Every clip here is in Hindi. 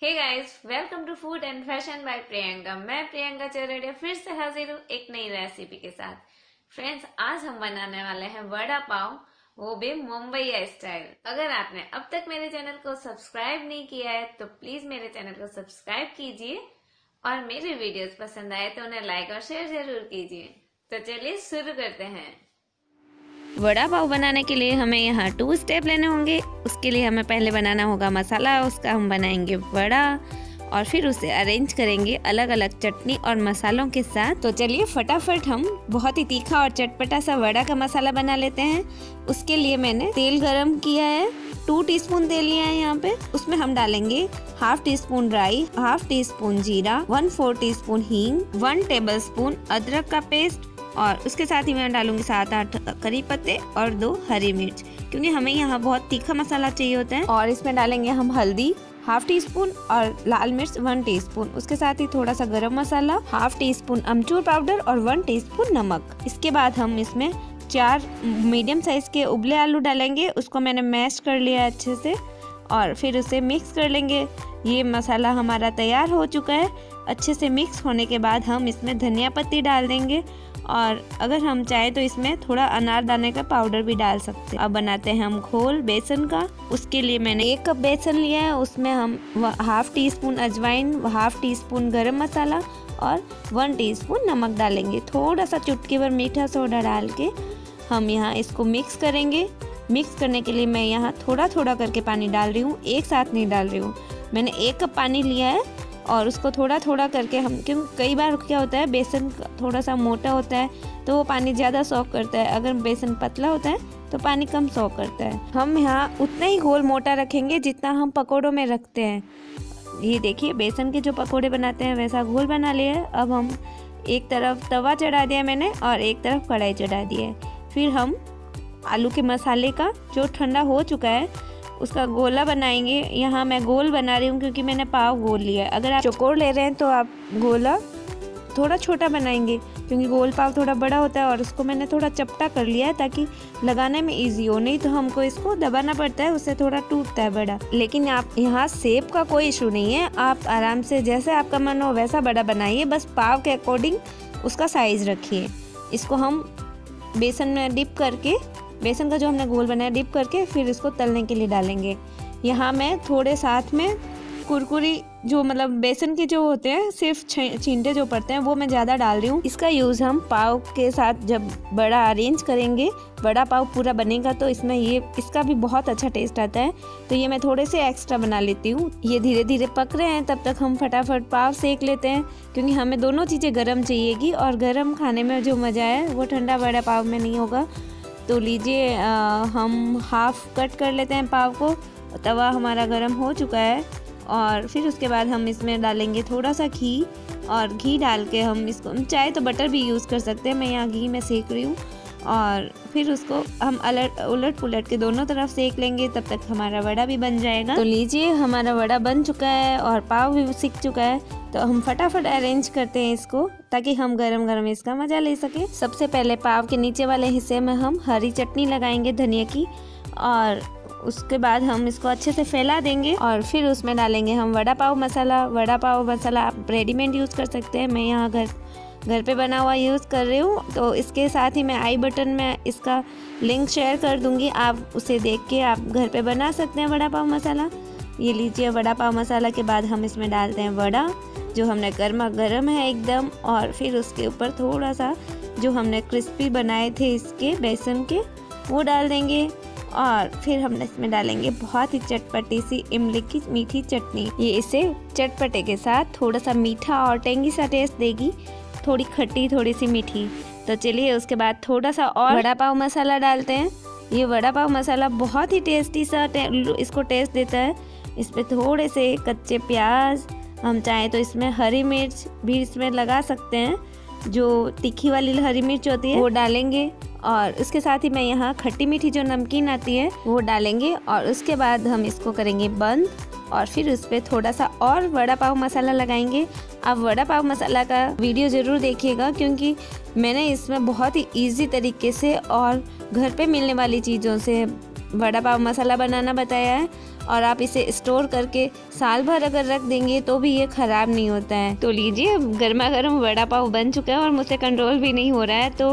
Hey guys, welcome to food and fashion by Priyanka. मैं प्रियंका चौरडिया फिर से हाजिर हूँ एक नई रेसिपी के साथ। फ्रेंड्स, आज हम बनाने वाले हैं वड़ा पाव, वो भी मुंबई स्टाइल। अगर आपने अब तक मेरे चैनल को सब्सक्राइब नहीं किया है तो प्लीज मेरे चैनल को सब्सक्राइब कीजिए और मेरे वीडियोस पसंद आए तो उन्हें लाइक और शेयर जरूर कीजिए। तो चलिए शुरू करते हैं। वड़ा पाव बनाने के लिए हमें यहाँ 2 स्टेप लेने होंगे। उसके लिए हमें पहले बनाना होगा मसाला, उसका हम बनाएंगे वड़ा और फिर उसे अरेंज करेंगे अलग अलग चटनी और मसालों के साथ। तो चलिए फटाफट हम बहुत ही तीखा और चटपटा सा वड़ा का मसाला बना लेते हैं। उसके लिए मैंने तेल गरम किया है, 2 टीस्पून तेल लिया है यहाँ पे। उसमें हम डालेंगे हाफ टी स्पून राई, हाफ टी स्पून जीरा, 1/4 टीस्पून हींग, 1 टेबल स्पून अदरक का पेस्ट और उसके साथ ही मैं डालूंगी 7-8 करी पत्ते और 2 हरी मिर्च, क्योंकि हमें यहाँ बहुत तीखा मसाला चाहिए होता है। और इसमें डालेंगे हम हल्दी हाफ टी स्पून और लाल मिर्च 1 टीस्पून। उसके साथ ही थोड़ा सा गरम मसाला, हाफ टी स्पून अमचूर पाउडर और 1 टीस्पून नमक। इसके बाद हम इसमें 4 मीडियम साइज के उबले आलू डालेंगे। उसको मैंने मैश कर लिया अच्छे से और फिर उसे मिक्स कर लेंगे। ये मसाला हमारा तैयार हो चुका है। अच्छे से मिक्स होने के बाद हम इसमें धनिया पत्ती डाल देंगे और अगर हम चाहें तो इसमें थोड़ा अनारदाने का पाउडर भी डाल सकते हैं। अब बनाते हैं हम घोल बेसन का। उसके लिए मैंने 1 कप बेसन लिया है। उसमें हम हाफ टी स्पून अजवाइन, हाफ टी स्पून गरम मसाला और 1 टीस्पून नमक डालेंगे। थोड़ा सा चुटकी भर मीठा सोडा डाल के हम यहाँ इसको मिक्स करेंगे। मिक्स करने के लिए मैं यहाँ थोड़ा थोड़ा करके पानी डाल रही हूँ, एक साथ नहीं डाल रही हूँ। मैंने 1 कप पानी लिया है और उसको थोड़ा थोड़ा करके हम, क्योंकि कई बार क्या होता है बेसन थोड़ा सा मोटा होता है तो वो पानी ज़्यादा सॉक करता है, अगर बेसन पतला होता है तो पानी कम सॉक करता है। हम यहाँ उतना ही घोल मोटा रखेंगे जितना हम पकौड़ों में रखते हैं। ये देखिए, बेसन के जो पकौड़े बनाते हैं वैसा घोल बना लिया है। अब हम एक तरफ तवा चढ़ा दिया मैंने और एक तरफ कढ़ाई चढ़ा दी है। फिर हम आलू के मसाले का जो ठंडा हो चुका है उसका गोला बनाएंगे। यहाँ मैं गोल बना रही हूँ क्योंकि मैंने पाव गोल लिया है। अगर आप चौकोर ले रहे हैं तो आप गोला थोड़ा छोटा बनाएंगे, क्योंकि गोल पाव थोड़ा बड़ा होता है और उसको मैंने थोड़ा चपटा कर लिया है ताकि लगाने में इजी हो। नहीं तो हमको इसको दबाना पड़ता है, उससे थोड़ा टूटता है बड़ा। लेकिन आप यहाँ शेप का कोई इशू नहीं है, आप आराम से जैसे आपका मन हो वैसा बड़ा बनाइए, बस पाव के अकॉर्डिंग उसका साइज रखिए। इसको हम बेसन में डिप करके, बेसन का जो हमने घोल बनाया डिप करके फिर इसको तलने के लिए डालेंगे। यहाँ मैं थोड़े साथ में कुरकुरी जो मतलब बेसन के जो होते हैं सिर्फ छींटे जो पड़ते हैं वो मैं ज़्यादा डाल रही हूँ। इसका यूज़ हम पाव के साथ जब बड़ा अरेंज करेंगे, बड़ा पाव पूरा बनेगा तो इसमें इसका भी बहुत अच्छा टेस्ट आता है। तो ये मैं थोड़े से एक्स्ट्रा बना लेती हूँ। ये धीरे धीरे पक रहे हैं, तब तक हम फटाफट पाव सेक लेते हैं, क्योंकि हमें दोनों चीज़ें गर्म चाहिएगी और गर्म खाने में जो मज़ा है वो ठंडा बड़ा पाव में नहीं होगा। तो लीजिए, हम हाफ कट कर लेते हैं पाव को। तवा हमारा गर्म हो चुका है और फिर उसके बाद हम इसमें डालेंगे थोड़ा सा घी और घी डाल के हम इसको, चाहे तो बटर भी यूज़ कर सकते हैं, मैं यहाँ घी में सेक रही हूँ। और फिर उसको हम उलट पुलट के दोनों तरफ सेक लेंगे, तब तक हमारा वड़ा भी बन जाएगा। तो लीजिए, हमारा वड़ा बन चुका है और पाव भी सीख चुका है। तो हम फटाफट अरेंज करते हैं इसको ताकि हम गरम गरम इसका मज़ा ले सकें। सबसे पहले पाव के नीचे वाले हिस्से में हम हरी चटनी लगाएंगे धनिया की, और उसके बाद हम इसको अच्छे से फैला देंगे और फिर उसमें डालेंगे हम वड़ा पाव मसाला। वड़ा पाव मसाला आप रेडीमेड यूज़ कर सकते हैं, मैं यहाँ घर पे बना हुआ यूज़ कर रही हूँ। तो इसके साथ ही मैं आई बटन में इसका लिंक शेयर कर दूँगी, आप उसे देख के आप घर पे बना सकते हैं वड़ा पाव मसाला। ये लीजिए, वड़ा पाव मसाला के बाद हम इसमें डालते हैं वड़ा जो हमने गर्मा गर्म है एकदम, और फिर उसके ऊपर थोड़ा सा जो हमने क्रिस्पी बनाए थे इसके बेसन के वो डाल देंगे। और फिर हम इसमें डालेंगे बहुत ही चटपटी सी इमली की मीठी चटनी। ये इसे चटपटे के साथ थोड़ा सा मीठा और टेंगी सा टेस्ट देगी, थोड़ी खट्टी थोड़ी सी मीठी। तो चलिए, उसके बाद थोड़ा सा और वड़ा पाव मसाला डालते हैं। ये वड़ा पाव मसाला बहुत ही टेस्टी सा इसको टेस्ट देता है। इस पर थोड़े से कच्चे प्याज, हम चाहें तो इसमें हरी मिर्च भी इसमें लगा सकते हैं, जो तीखी वाली हरी मिर्च होती है वो डालेंगे। और उसके साथ ही मैं यहाँ खट्टी मीठी जो नमकीन आती है वो डालेंगे। और उसके बाद हम इसको करेंगे बंद और फिर उस पर थोड़ा सा और वड़ा पाव मसाला लगाएंगे। आप वड़ा पाव मसाला का वीडियो ज़रूर देखिएगा, क्योंकि मैंने इसमें बहुत ही इजी तरीके से और घर पे मिलने वाली चीज़ों से वड़ा पाव मसाला बनाना बताया है। और आप इसे स्टोर करके साल भर अगर रख देंगे तो भी ये ख़राब नहीं होता है। तो लीजिए, गर्मा गर्म वड़ा पाव बन चुका है और मुझसे कंट्रोल भी नहीं हो रहा है। तो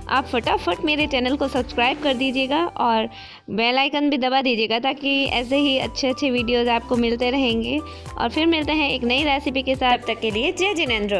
आप फटाफट मेरे चैनल को सब्सक्राइब कर दीजिएगा और बेल आइकन भी दबा दीजिएगा, ताकि ऐसे ही अच्छे वीडियोज़ आपको मिलते रहेंगे। और फिर मिलते हैं एक नई रेसिपी के साथ। तब तक के लिए जय जिनेंद्र।